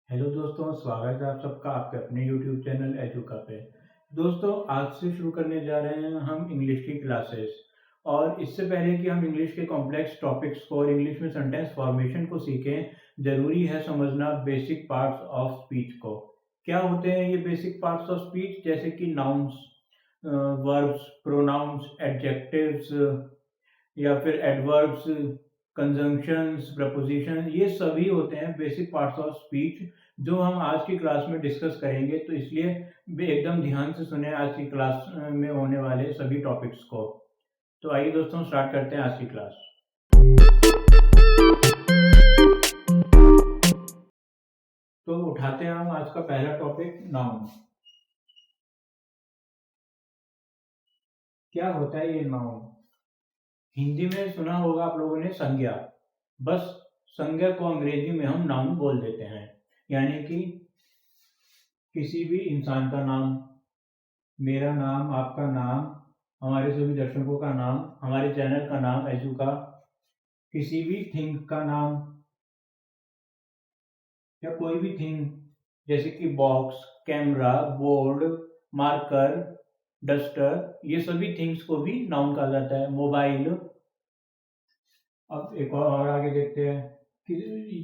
Hello दोस्तों, स्वागत है आप सबका आपके अपने यूट्यूब चैनल एजुका पे। दोस्तों, आज से शुरू करने जा रहे हैं हम इंग्लिश की क्लासेस। और इससे पहले कि हम इंग्लिश के कॉम्प्लेक्स टॉपिक्स को और इंग्लिश में सेंटेंस फॉर्मेशन को सीखें, ज़रूरी है समझना बेसिक पार्ट्स ऑफ स्पीच को। क्या होते हैं ये बेसिक पार्ट्स ऑफ स्पीच? जैसे कि नाउन्स, वर्ब्स, प्रोनाउंस, एडजेक्टिव्स या फिर एडवर्ब्स, कंजंक्शंस, प्रपोजिशन, ये सभी होते हैं बेसिक पार्ट्स ऑफ स्पीच जो हम आज की क्लास में डिस्कस करेंगे। तो इसलिए भी एकदम ध्यान से सुने आज की क्लास में होने वाले सभी टॉपिक्स को। तो आइए दोस्तों, स्टार्ट करते हैं आज की क्लास। तो उठाते हैं हम आज का पहला टॉपिक, नाउन। क्या होता है ये नाउन? हिंदी में सुना होगा आप लोगों ने संज्ञा। बस संज्ञा को अंग्रेजी में हम नाउन बोल देते हैं। यानी कि किसी भी इंसान का नाम, मेरा नाम, आपका नाम, हमारे सभी दर्शकों का नाम, हमारे चैनल का नाम एजू का, किसी भी थिंग का नाम या कोई भी थिंग, जैसे कि box, camera, board, marker, duster, ये सभी थिंग्स को भी नाउन कहा जाता है। मोबाइल। अब एक और आगे देखते हैं कि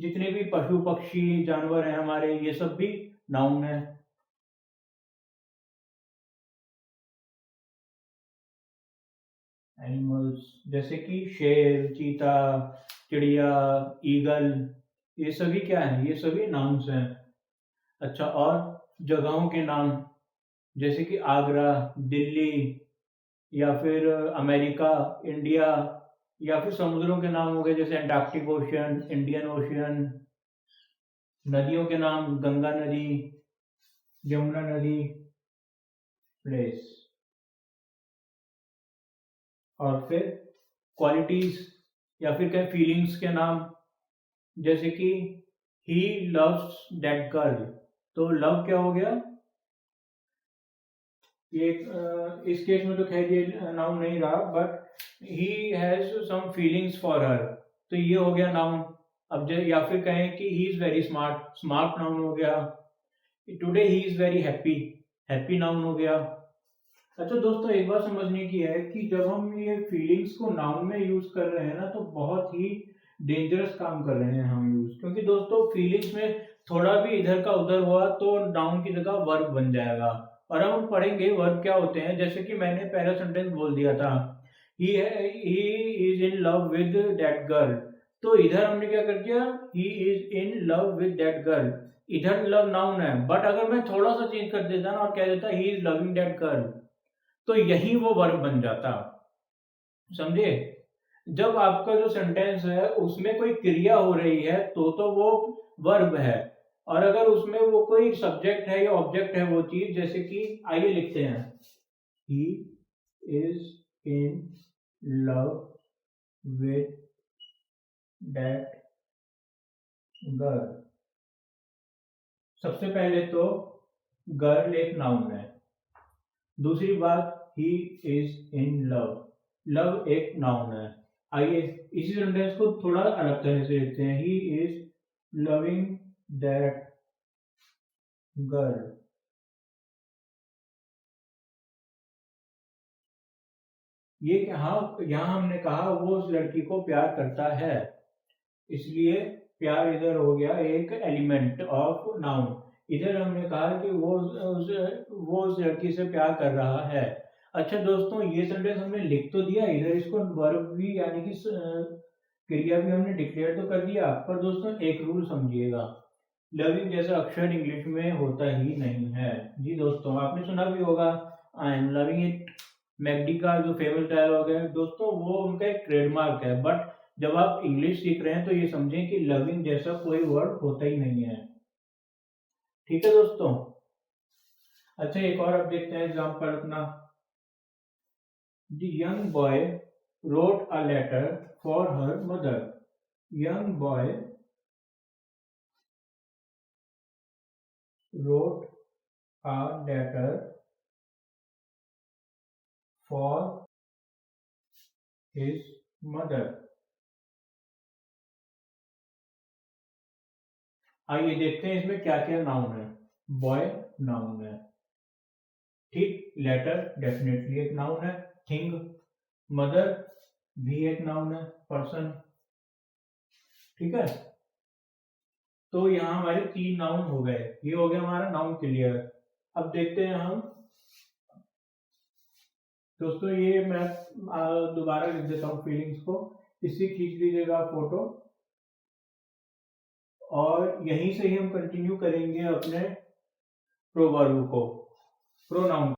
जितने भी पशु पक्षी जानवर हैं हमारे, ये सब भी नाउन है। एनिमल्स जैसे कि शेर, चीता, चिड़िया, ईगल, ये सभी क्या है? ये सभी नाउन्स हैं। अच्छा, और जगहों के नाम, जैसे कि आगरा, दिल्ली, या फिर अमेरिका, इंडिया, या फिर समुद्रों के नाम हो गए जैसे अंटार्कटिक ओशियन, इंडियन ओशियन। नदियों के नाम, गंगा नदी, यमुना नदी, प्लेस। और फिर क्वालिटीज या फिर क्या, फीलिंग्स के नाम, जैसे कि ही लव्स दैट गर्ल। तो लव क्या हो गया? ये इस केस में तो खैर ये नाउन नहीं रहा, but he has some feelings for her, तो ये हो गया नाउन। अब या फिर कहें कि he is very smart, smart noun हो गया। Today he is very happy, happy noun हो गया। अच्छा दोस्तों, एक बात समझने की है कि जब हम ये फीलिंग्स को नाउन में यूज कर रहे हैं ना, तो बहुत ही डेंजरस काम कर रहे हैं हम यूज। क्योंकि दोस्तों, फीलिंग्स में थोड़ा भी इधर का उधर हुआ तो नाउन की जगह वर्ब बन जाएगा। और हम पढ़ेंगे वर्ब क्या होते हैं। जैसे कि मैंने पहला सेंटेंस बोल दिया था, he is in love with that girl. तो इधर हमने क्या कर दिया? He is in love with that girl. इधर लव नाउन है, बट अगर मैं थोड़ा सा चेंज कर देता ना और कह देता he is loving that girl, तो यही वो वर्ब बन जाता। समझे? जब आपका जो सेंटेंस है उसमें कोई क्रिया हो रही है तो वो वर्ब है। और अगर उसमें वो कोई सब्जेक्ट है या ऑब्जेक्ट है वो चीज, जैसे कि आइए लिखते हैं, he is in love with that girl. सबसे पहले तो गर्ल एक नाउन है। दूसरी बात, he is in love, love एक नाउन है। आइए इसी सेंटेंस को थोड़ा अलग तरह से लिखते हैं, he is loving that girl. ये हाँ, यहाँ हमने कहा वो उस लड़की को प्यार करता है, इसलिए प्यार इधर हो गया एक एलिमेंट ऑफ नाउन। इधर हमने कहा कि वो उस लड़की से प्यार कर रहा है। अच्छा दोस्तों, ये सेंटेंस हमने लिख तो दिया, इधर इसको वर्ब भी यानी कि क्रिया भी हमने डिक्लेयर तो कर दिया। पर दोस्तों, एक रूल समझिएगा, लविंग जैसा अक्षर इंग्लिश में होता ही नहीं है। जी दोस्तों, आपने सुना भी होगा, I am loving it. McD का जो फेमस डायलॉग है दोस्तों, वो उनका एक ट्रेडमार्क है। बट जब आप इंग्लिश सीख रहे हैं तो ये समझें कि लविंग जैसा कोई वर्ड होता ही नहीं है। ठीक है दोस्तों? अच्छा, एक और अब देखते हैं एग्जाम्पल अपना। The young boy wrote a letter for her mother. Young boy wrote a letter for his mother. आइए देखते हैं इसमें क्या क्या नाउन है। बॉय नाउन है, ठीक। लेटर डेफिनेटली एक नाउन है। थिंग, मदर भी एक नाउन है। पर्सन, ठीक है। तो यहाँ हमारे 3 नाउन हो गए, ये हो गया हमारा नाउन क्लियर। अब देखते हैं हम दोस्तों, ये मैं दोबारा लिख देता हूँ फीलिंग्स को। इसी खींच लीजिएगा फोटो, और यहीं से ही हम कंटिन्यू करेंगे अपने प्रोवर्ब को, प्रोनाउन।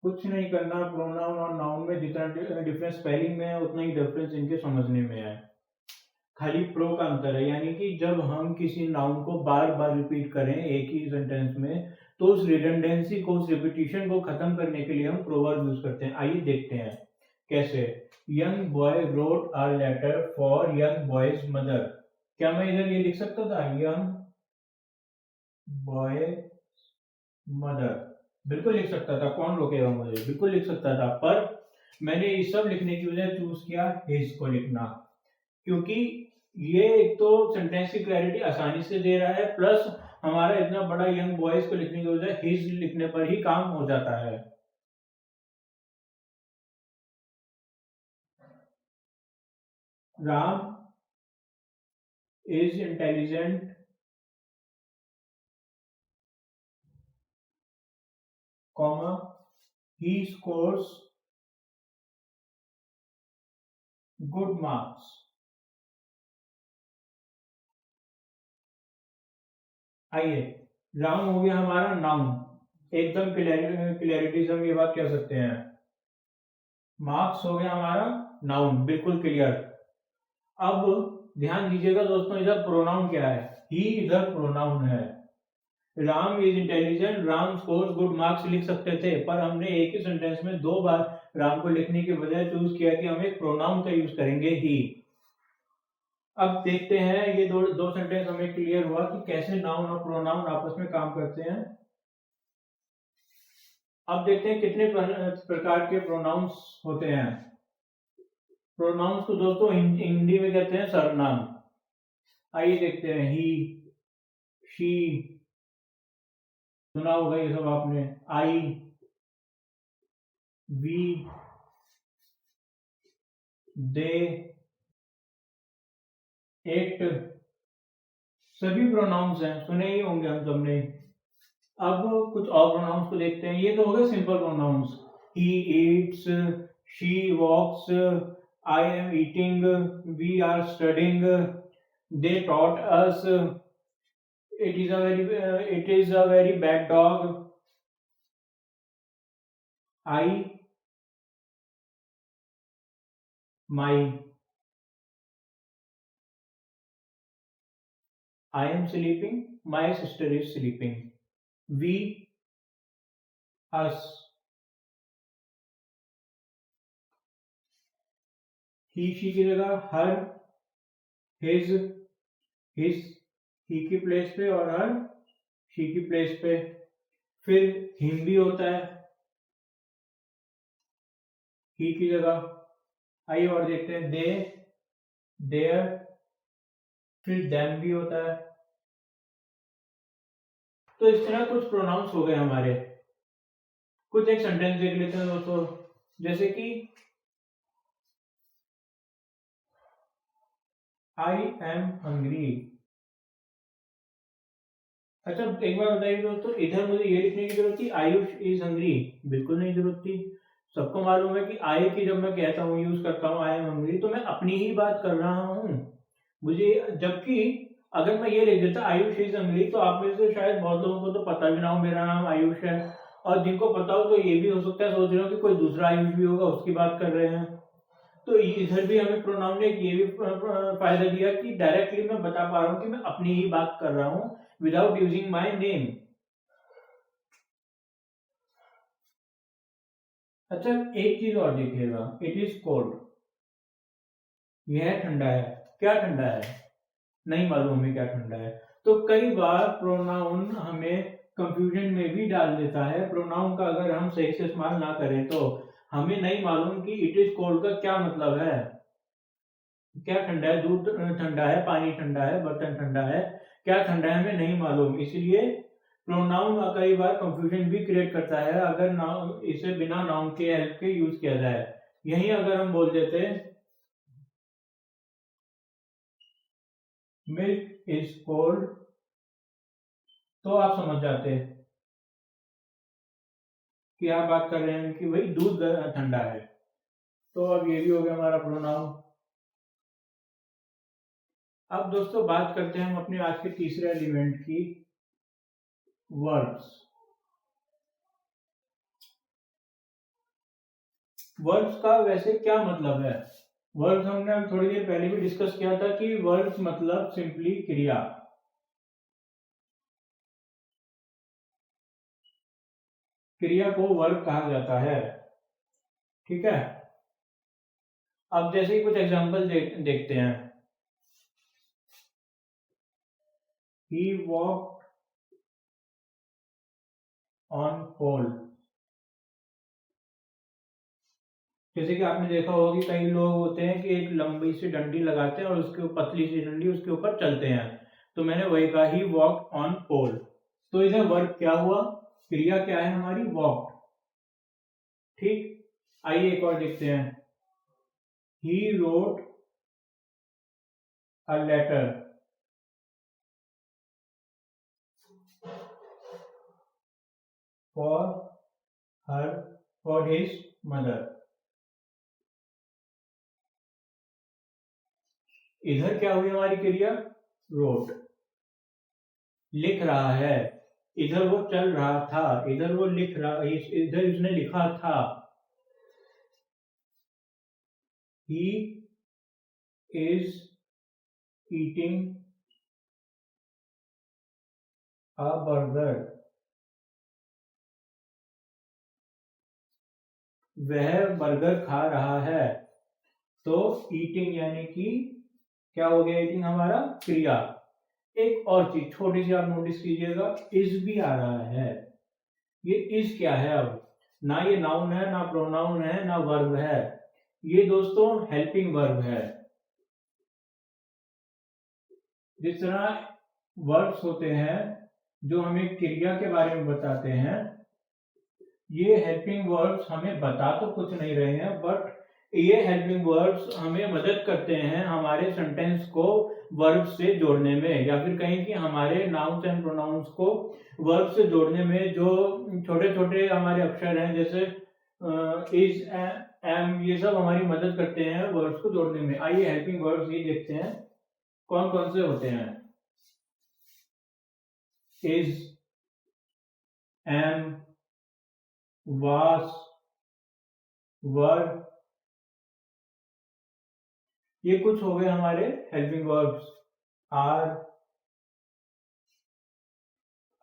कुछ नहीं करना, प्रोनाउन और नाउन में जितना डिफरेंस स्पेलिंग में है उतना ही डिफरेंस इनके समझने में है। खाली प्रो का अंतर है, यानी कि जब हम किसी नाउन को बार बार रिपीट करें एक ही सेंटेंस में, तो उस रिडंडेंसी को, उस रिपीटिशन को खत्म करने के लिए हम प्रोवर्ब यूज करते हैं। आइए देखते हैं कैसे। Young boy wrote a letter for young boy's mother. क्या मैं इधर ये लिख सकता था, यंग बॉय मदर? बिल्कुल लिख सकता था, कौन रोकेगा मुझे, बिल्कुल लिख सकता था। पर मैंने ये सब लिखने की वजह चूज किया हिज को लिखना, क्योंकि ये एक तो सेंटेंस की क्लैरिटी आसानी से दे रहा है, प्लस हमारा इतना बड़ा यंग बॉयज को लिखने की वजह हिज लिखने पर ही काम हो जाता है। Ram is intelligent, comma, he scores good marks। आइए, राम हो गया हमारा नाउन, एकदम क्लैरिटी से हम ये बात कह सकते हैं। मार्क्स हो गया हमारा नाउन, बिल्कुल क्लियर। अब ध्यान दीजिएगा दोस्तों, इधर प्रोनाउन क्या है, ही इधर प्रोनाउन है। Ram is intelligent, Ram scores good marks लिख सकते थे, पर हमने एक ही सेंटेंस में 2 बार राम को लिखने के बजाय चूज किया कि हम एक प्रोनाउन का यूज करेंगे, ही। अब देखते हैं, ये दो सेंटेंस हमें क्लियर हुआ कि कैसे नाउन और प्रोनाउन आपस में काम करते हैं। अब देखते हैं कितने प्रकार के प्रोनाउंस होते हैं। प्रोनाउंस को दोस्तों हिंदी में कहते हैं सर्वनाम। आइए देखते हैं, ही, शी, सुना होगा ये सब आपने, आई, वी, दे, इट, सभी प्रोनाउंस हैं, सुने ही होंगे हम सबने। अब कुछ और प्रोनाउंस को देखते हैं। ये तो हो गए simple pronouns, he eats, she walks, I am eating, we are studying, they taught us, it is a very bad dog, I, my, I am sleeping, my sister is sleeping, we, us, he she की जगह her, his, he की place पे, और her she की place पे। फिर him भी होता है he की जगह। आइए और देखते हैं, they, their, फिर them भी होता है। तो इस तरह कुछ प्रोनाउंस हो गए हमारे। कुछ एक सेंटेंस देख लेते हैं दोस्तों, जैसे कि आई एम हंग्री। अच्छा, एक बार बताइए दोस्तों, इधर मुझे ये लिखने की जरूरत थी आयुष इज हंग्री? बिल्कुल नहीं जरूरत थी। सबको मालूम है कि आई की जब मैं कहता हूँ, यूज करता हूँ आई एम हंग्री, तो मैं अपनी ही बात कर रहा हूँ मुझे। जबकि अगर मैं ये लिख देता आयुष इज हंग्री, तो आप में से शायद बहुत लोगों को तो पता भी ना हो मेरा नाम आयुष है, और जिनको पता हो तो ये भी हो सकता है सोच रहे हो कि कोई दूसरा आयुष भी होगा, उसकी बात कर रहे हैं। तो इधर भी हमें प्रोनाउन ने ये भी फायदा दिया कि डायरेक्टली मैं बता पा रहा हूँ कि मैं अपनी ही बात कर रहा हूँ, विदाउट यूजिंग माई नेम। अच्छा, एक चीज और देखिएगा, इट इज कोल्ड, यह ठंडा है। क्या ठंडा है? नहीं मालूम हमें क्या ठंडा है। तो कई बार प्रोनाउन हमें कंफ्यूजन में भी डाल देता है। प्रोनाउन का अगर हम सही से इस्तेमाल ना करें तो हमें नहीं मालूम कि इट इज कोल्ड का क्या मतलब है। क्या ठंडा है? दूध ठंडा है, पानी ठंडा है, बर्तन ठंडा है, क्या ठंडा है हमें नहीं मालूम। इसलिए प्रोनाउन कई बार कंफ्यूजन भी क्रिएट करता है अगर नाउन इसे बिना नाउन के हेल्प के यूज किया जाए। यही अगर हम बोल देते मिल्क इज कोल्ड तो आप समझ जाते कि आप बात कर रहे हैं कि भाई दूध ठंडा है। तो अब ये भी हो गया हमारा प्रोनाउन। अब दोस्तों बात करते हैं हम अपने आज के तीसरे एलिमेंट की, वर्ब्स। वर्ब्स का वैसे क्या मतलब है? वर्ब्स हमने थोड़ी देर पहले भी डिस्कस किया था कि वर्ब्स मतलब सिंपली क्रिया। क्रिया को वर्ब कहा जाता है, ठीक है। अब जैसे ही कुछ एग्जांपल देखते हैं। He walked on pole। जैसे कि आपने देखा होगा कि कई लोग होते हैं कि एक लंबी सी डंडी लगाते हैं और उसके पतली सी डंडी उसके ऊपर चलते हैं। तो मैंने वही कहा, ही वॉक ऑन पोल। तो इधर वर्ब क्या हुआ? क्रिया क्या है हमारी? वॉक। ठीक, आइए एक और देखते हैं। He wrote a letter for her for his mother. इधर क्या हुई हमारी क्रिया? रोट, लिख रहा है। इधर वो चल रहा था, इधर वो लिख रहा, इधर उसने लिखा था। He is eating a burger. वह बर्गर खा रहा है। तो ईटिंग यानी कि क्या हो गया? ईटिंग हमारा क्रिया। एक और चीज छोटी सी आप नोटिस कीजिएगा, इज भी आ रहा है। ये इज क्या है? अब ना ये नाउन है, ना प्रोनाउन है, ना वर्ब है। ये दोस्तों हेल्पिंग वर्ब है। जिस तरह वर्ब्स होते हैं जो हमें क्रिया के बारे में बताते हैं, ये हेल्पिंग वर्ब्स हमें बता तो कुछ नहीं रहे हैं, बट ये हेल्पिंग वर्ब्स हमें मदद करते हैं हमारे सेंटेंस को वर्ब से जोड़ने में, या फिर कहें कि हमारे नाउन्स एंड प्रोनाउंस को वर्ब से जोड़ने में। जो छोटे छोटे हमारे अक्षर हैं जैसे इज, एम, ये सब हमारी मदद करते हैं वर्ब्स को जोड़ने में। आइए हेल्पिंग वर्ब्स ये देखते हैं कौन कौन से होते हैं। इज, एम, वास, वर, ये कुछ हो गए हमारे हेल्पिंग वर्ब्स। आर।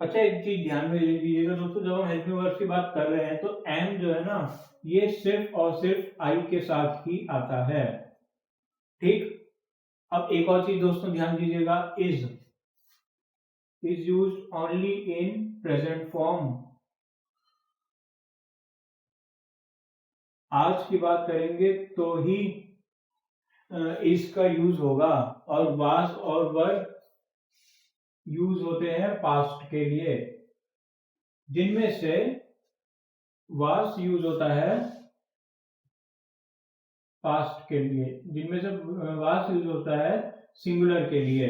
अच्छा, एक चीज ध्यान में दीजिएगा दोस्तों, जब हम हेल्पिंग वर्ब्स की बात कर रहे हैं तो एम जो है ना, ये सिर्फ और सिर्फ आई के साथ ही आता है। ठीक। अब एक और चीज दोस्तों ध्यान दीजिएगा, is used only in present form. आज की बात करेंगे तो ही इसका यूज होगा। और वास और वर यूज होते हैं पास्ट के लिए, जिनमें से वास यूज होता है पास्ट के लिए, जिनमें से वास यूज होता है सिंगुलर के लिए।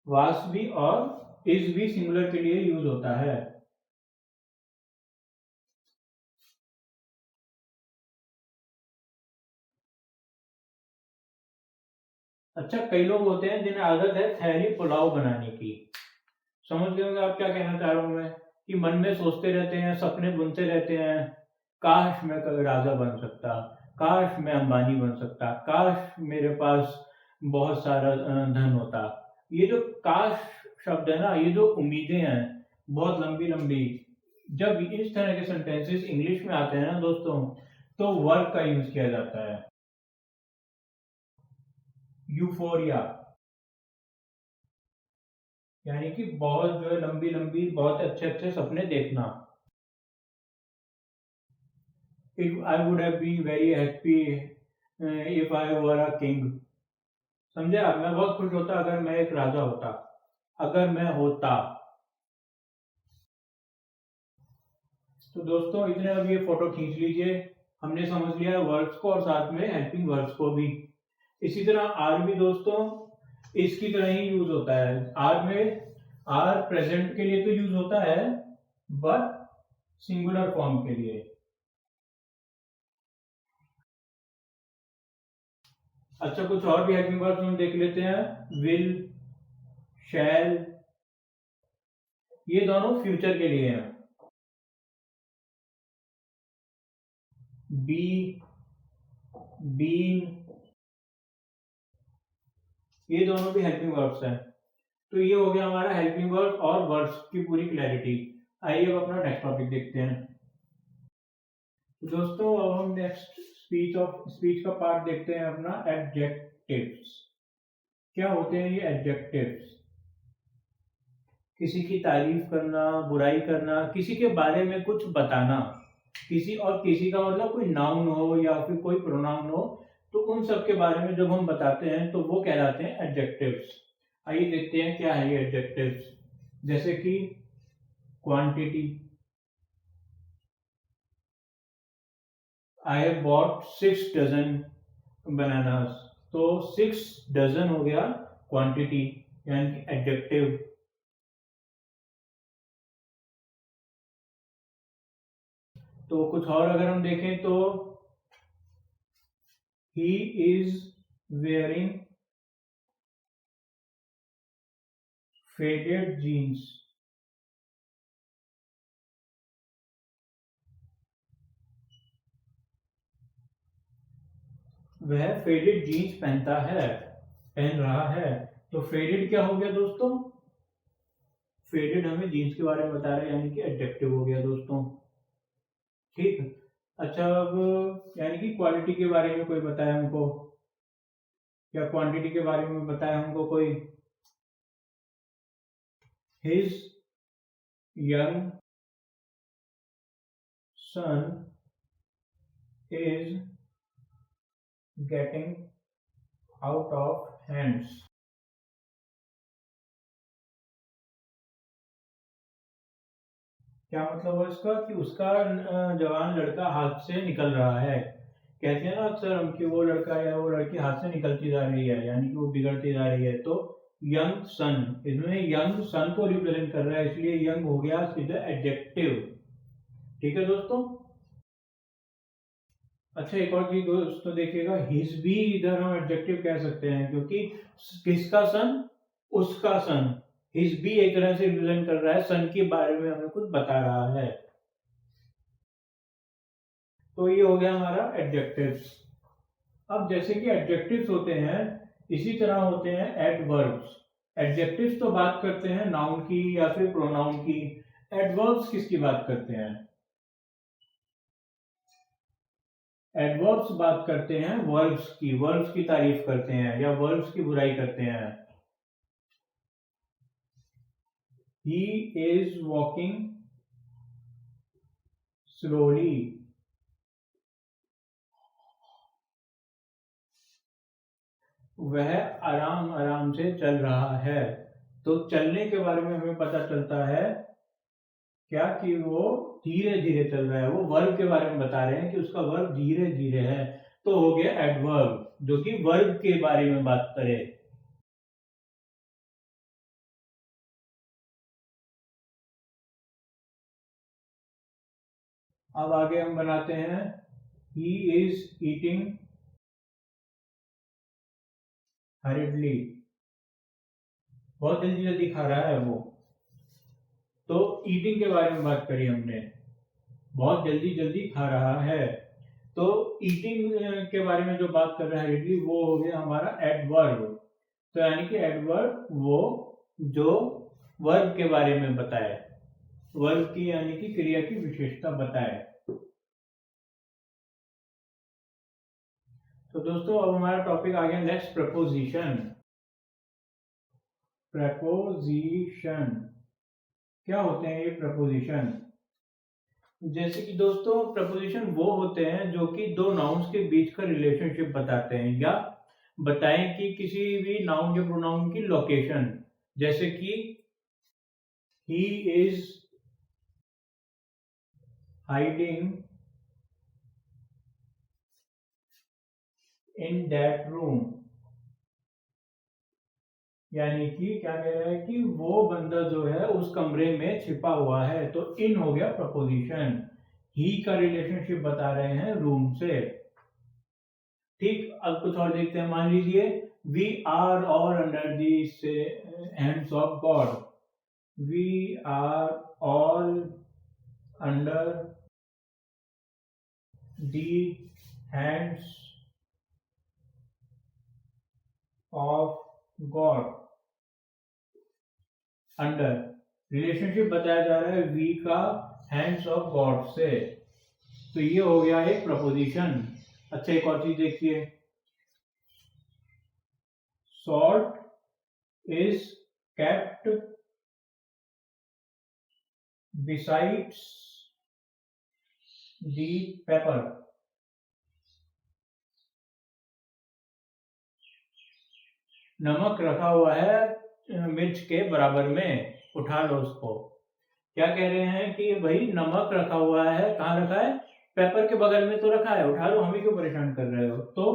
वास भी और इज भी सिंगुलर के लिए यूज होता है। अच्छा, कई लोग होते हैं जिन्हें आदत है खैरी पुलाव बनाने की। समझ गए होंगे आप क्या कहना चाह रहा हूं मैं, कि मन में सोचते रहते हैं, सपने बुनते रहते हैं, काश मैं कभी राजा बन सकता, काश मैं अंबानी बन सकता, काश मेरे पास बहुत सारा धन होता। ये जो काश शब्द है ना, ये जो उम्मीदें हैं बहुत लंबी लंबी, जब इस तरह के सेंटेंसेस इंग्लिश में आते हैं ना दोस्तों, तो वर्ब का यूज किया जाता है। यूफोरिया, यानी कि बहुत जो है लंबी लंबी बहुत अच्छे अच्छे सपने देखना। If I would have been very happy if I were a king. समझे आप? मैं बहुत खुश होता अगर मैं एक राजा होता, अगर मैं होता। तो दोस्तों इतने अब ये फोटो खींच लीजिए। हमने समझ लिया वर्ड्स को और साथ में हेल्पिंग वर्ड्स को भी। इसी तरह आर भी दोस्तों इसकी तरह ही यूज होता है। आर में आर प्रेजेंट के लिए तो यूज होता है, बट सिंगुलर फॉर्म के लिए। अच्छा, कुछ और भी हेल्पिंग वर्ड्स हम देख लेते हैं। विल, शैल, ये दोनों फ्यूचर के लिए हैं। बी, बीन, ये दोनों भी हेल्पिंग वर्ड्स हैं। तो ये हो गया हमारा हेल्पिंग वर्ड और वर्ड्स की पूरी क्लैरिटी। आइए अब अपना नेक्स्ट टॉपिक देखते हैं। तो दोस्तों अब हम नेक्स्ट स्पीच का पार्ट देखते हैं अपना एडजेक्टिव्स। क्या होते हैं ये एडजेक्टिव्स? किसी की तारीफ करना, बुराई करना, किसी के बारे में कुछ बताना। किसी का मतलब कोई नाउन हो या फिर कोई प्रोनाउन हो, तो उन सब के बारे में जब हम बताते हैं तो वो कहलाते हैं एडजेक्टिव्स। आइए देखते हैं क्या है ये एडजेक्टिव्स। जैसे कि quantity, I have bought 6 dozen bananas. तो 6 डजन हो गया क्वांटिटी यानी कि एडजेक्टिव। तो कुछ और अगर हम देखें तो he is wearing faded jeans. वह फेडेड जीन्स पहन रहा है। तो फेडेड क्या हो गया दोस्तों? फेडेड हमें जीन्स के बारे में बता रहा है यानी कि एडजेक्टिव हो गया दोस्तों। ठीक। अच्छा, अब यानी कि क्वालिटी के बारे में कोई बताया हमको या क्वांटिटी के बारे में बताया हमको कोई। His young son is getting out of hands. क्या मतलब है इसका? कि उसका जवान लड़का हाथ से निकल रहा है। कहते हैं ना अक्सर हम कि वो लड़का या वो लड़की हाथ से निकलती जा रही है, यानी कि वो बिगड़ती जा रही है। तो यंग सन, इसमें यंग सन को रिप्रेजेंट कर रहा है, इसलिए यंग हो गया सीधा एडजेक्टिव। ठीक है दोस्तों। अच्छा, एक और चीज दोस्तों देखिएगा, हिज भी इधर हम एडजेक्टिव कह सकते हैं क्योंकि किसका सन? उसका सन। हिज भी एक तरह से रिप्रेजेंट कर रहा है, सन के बारे में हमें कुछ बता रहा है। तो ये हो गया हमारा एडजेक्टिव्स। अब जैसे कि एडजेक्टिव्स होते हैं, इसी तरह होते हैं एडवर्ब्स। एडजेक्टिव्स तो बात करते हैं नाउन की या फिर प्रोनाउन की। एडवर्ब्स किसकी बात करते हैं? एडवर्ब्स बात करते हैं वर्ब्स की तारीफ करते हैं या वर्ब्स की बुराई करते हैं। He is walking slowly. वह आराम आराम से चल रहा है। तो चलने के बारे में हमें पता चलता है क्या? कि वो धीरे धीरे चल रहा है। वो वर्ब के बारे में बता रहे हैं कि उसका वर्ब धीरे धीरे है। तो हो गया एडवर्ब जो कि वर्ब के बारे में बात करे। अब आगे हम बनाते हैं ही इज ईटिंग हरिडली। बहुत जल्दी जल्दी खा रहा है वो। तो ईटिंग के बारे में बात करी हमने, बहुत जल्दी जल्दी खा रहा है। तो ईटिंग के बारे में जो बात कर रहा है हरिडली, वो हो गया हमारा एडवर्ब। तो यानी कि एडवर्ब वो जो वर्ब के बारे में बताए, वर्ब की यानी कि क्रिया की विशेषता बताए। तो दोस्तों अब हमारा टॉपिक आ गया नेक्स्ट, प्रपोजिशन। प्रपोजिशन क्या होते हैं ये प्रपोजिशन? जैसे कि दोस्तों प्रपोजिशन वो होते हैं जो कि दो नाउन्स के बीच का रिलेशनशिप बताते हैं या बताएं कि किसी भी नाउन या प्रोनाउन की लोकेशन, जैसे कि he is hiding in that room, यानी कि क्या कह रहा है कि वो बंदा जो है उस कमरे में छिपा हुआ है, तो इन हो गया प्रपोजिशन। ही का रिलेशनशिप बता रहे हैं रूम से। ठीक, अब कुछ और देखते हैं। मान लीजिए we are all under the hands of God, we are all under the hands of God. Under relationship बताया जा रहा है वी का हैंड्स ऑफ गॉड से, तो ये हो गया एक प्रपोजिशन। अच्छा, एक और चीज देखिए, salt is kept besides the paper. नमक रखा हुआ है मिर्च के बराबर में, उठा लो उसको। क्या कह रहे हैं कि भाई नमक रखा हुआ है, कहाँ रखा है? पेपर के बगल में तो रखा है, उठा लो, हमें क्यों परेशान कर रहे हो? तो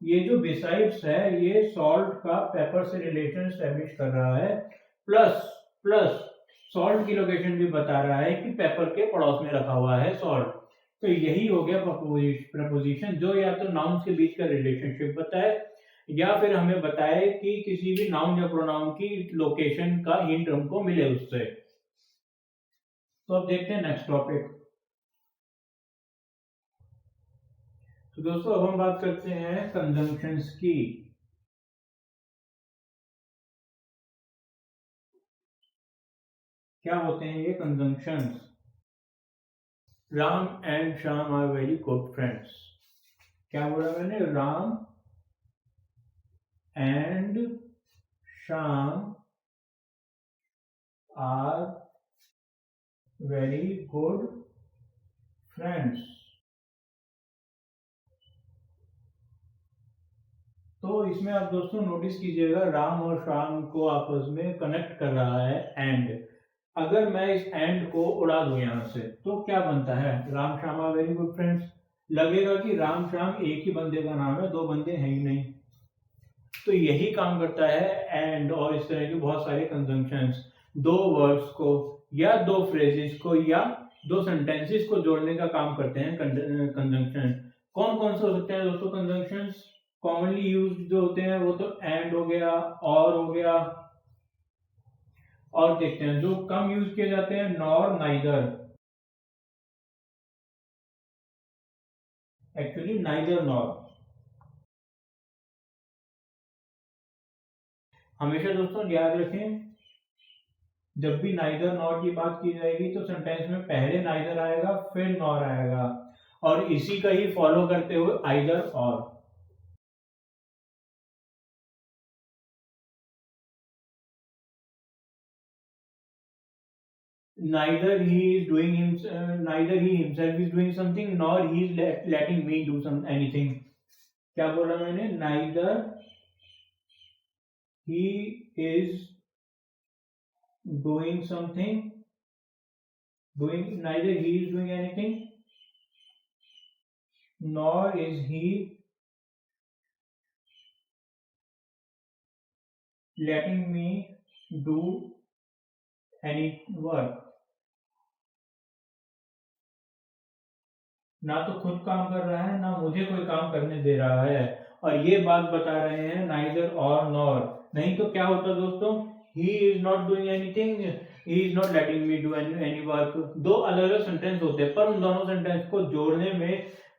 ये जो बिसाइड्स है ये सॉल्ट का पेपर से रिलेशन एस्टेब्लिश कर रहा है, प्लस प्लस सॉल्ट की लोकेशन भी बता रहा है कि पेपर के पड़ोस में रखा हुआ है सॉल्ट। तो यही हो गया प्रपोजिशन, जो या तो नाउन्स के बीच का रिलेशनशिप बताए या फिर हमें बताए कि किसी भी नाउन या प्रोनाउन की लोकेशन का हिंट हमको मिले उससे। तो अब देखते हैं नेक्स्ट टॉपिक। तो दोस्तों अब हम बात करते हैं कंजंक्शंस की। क्या होते हैं ये conjunctions? Ram and Shyam are very good friends. क्या बोला मैंने? Ram and Shyam are very good friends. तो इसमें आप दोस्तों नोटिस कीजिएगा, राम और श्याम को आपस में कनेक्ट कर रहा है एंड। अगर मैं इस एंड को उड़ा दूं यहां से तो क्या बनता है? Ram Shyam are very good friends. लगेगा कि राम श्याम एक ही बंदे का नाम है, दो बंदे हैं ही नहीं। तो यही काम करता है एंड और इस तरह के बहुत सारे कंजंक्शंस, दो वर्ड्स को या दो फ्रेजेस को या दो सेंटेंसेस को जोड़ने का काम करते हैं कंजंक्शन। कौन कौन से हो सकते हैं दोस्तों कंजंक्शंस? कॉमनली यूज्ड जो होते हैं वो तो एंड हो गया, और हो गया, और देखते हैं जो कम यूज किए जाते हैं, nor, neither. Actually neither nor. हमेशा दोस्तों याद रखें, जब भी नाइदर नॉर की बात की जाएगी तो सेंटेंस में पहले नाइदर आएगा फिर नॉर आएगा, और इसी का ही फॉलो करते हुए आइदर और। neither he himself is doing something nor he is letting me do anything। क्या बोला मैंने? neither he is doing something, neither he is doing anything nor is he letting me do any work। ना तो खुद काम कर रहा है ना मुझे कोई काम करने दे रहा है, और ये बात बता रहे हैं नाइदर और नॉर। नहीं तो क्या होता दोस्तों? He is not doing anything, he is not letting me do any work. दो अलग अलग सेंटेंस होते हैं, पर उन दोनों सेंटेंस को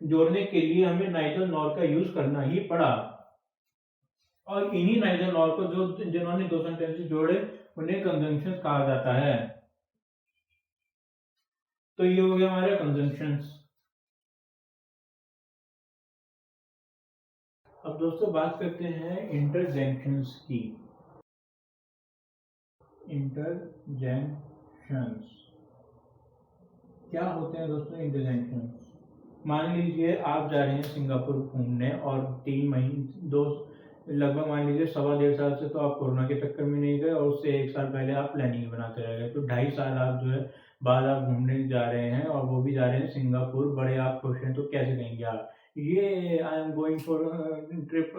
जोड़ने के लिए हमें नाइदर नॉर का यूज करना ही पड़ा। और इन्हीं नाइदर नॉर को जिन्होंने दो सेंटेंसेस जोड़े उन्हें कंजंक्शंस कहा जाता है। तो ये हो गया हमारे कंजंक्शंस। अब दोस्तों बात करते हैं इंटरजेक्शंस की। इंटरजेक्शंस क्या होते हैं दोस्तों इंटरजेक्शन? मान लीजिए आप जा रहे हैं सिंगापुर घूमने और 3 महीने दो लगभग मान लीजिए 1.5 साल से तो आप कोरोना के चक्कर में नहीं गए और उससे 1 साल पहले आप प्लानिंग बनाते रह गए, तो 2.5 साल आप जो है बाद आप घूमने जा रहे हैं और वो भी जा रहे हैं सिंगापुर, बड़े आप खुश हैं, तो कैसे कहेंगे आप ये I am going for trip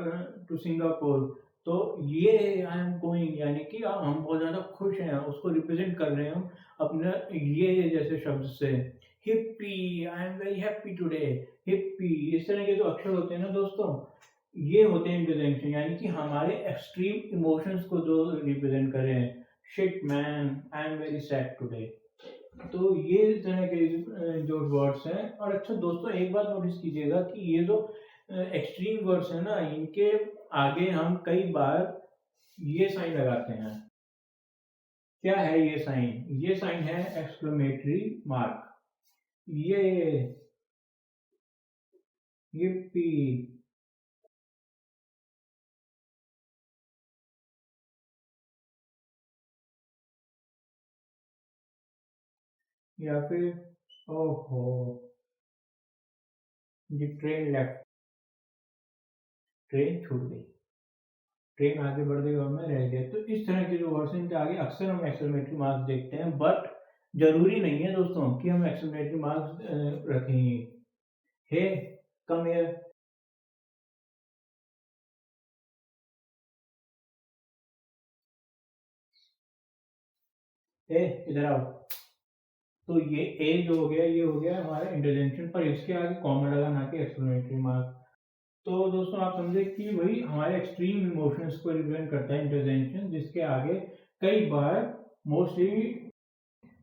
to Singapore? तो ये आई एम गोइंग यानी कि हम बहुत ज़्यादा खुश हैं, उसको रिप्रेजेंट कर रहे हैं अपने ये जैसे शब्द से। Hippie, I am very happy today, hippie, इस तरह के जो अक्षर होते हैं ना दोस्तों, ये होते हैं इंटरजेक्शन, यानी कि हमारे एक्सट्रीम इमोशंस को जो रिप्रेजेंट कर रहे हैं। Shit man, I am very sad today. तो ये इस तरह के जो वर्ड्स हैं। और अच्छा दोस्तों एक बात नोटिस कीजिएगा कि ये जो एक्सट्रीम वर्ड्स हैं ना, इनके आगे हम कई बार ये साइन लगाते हैं। क्या है ये साइन? ये साइन है एक्सक्लेमेटरी मार्क। ये yippee, या फिर ओहो द ट्रेन लेफ्ट, ट्रेन छूट गई, ट्रेन आगे बढ़ गई और मैं रह गया। तो इस तरह के जो वर्ड्स हैं इनके आगे अक्सर हम एक्सक्लेमेटरी मार्क्स देखते हैं, बट जरूरी नहीं है दोस्तों कि हम एक्सक्लेमेटरी मार्क्स रखेंगे। हे कम हियर, हे इधर आओ। तो ये ए जो हो गया ये हो गया हमारा इंटरजेक्शन, पर इसके आगे कॉमा लगा ना कि एक्सक्लेमेटरी मार्क। तो दोस्तों आप समझे कि वही हमारे एक्सट्रीम इमोशंस को रिप्रेजेंट करता है इंटरजेक्शन, जिसके आगे कई बार मोस्टली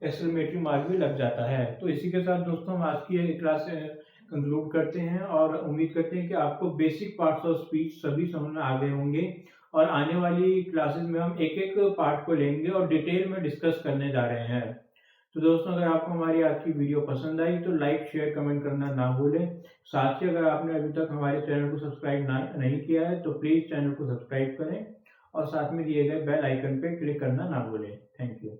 एक्सक्लेमेटरी मार्क भी लग जाता है। तो इसी के साथ दोस्तों हम आज की क्लास कंक्लूड करते हैं और उम्मीद करते हैं कि आपको बेसिक पार्ट्स ऑफ स्पीच सभी समझ में आ गए होंगे, और आने वाली क्लासेस में हम एक एक पार्ट को लेंगे और डिटेल में डिस्कस करने जा रहे हैं। तो दोस्तों अगर आपको हमारी आज की वीडियो पसंद आई तो लाइक शेयर कमेंट करना ना भूलें। साथ ही अगर आपने अभी तक हमारे चैनल को सब्सक्राइब नहीं किया है तो प्लीज़ चैनल को सब्सक्राइब करें और साथ में दिए गए बेल आइकन पर क्लिक करना ना भूलें। Thank you.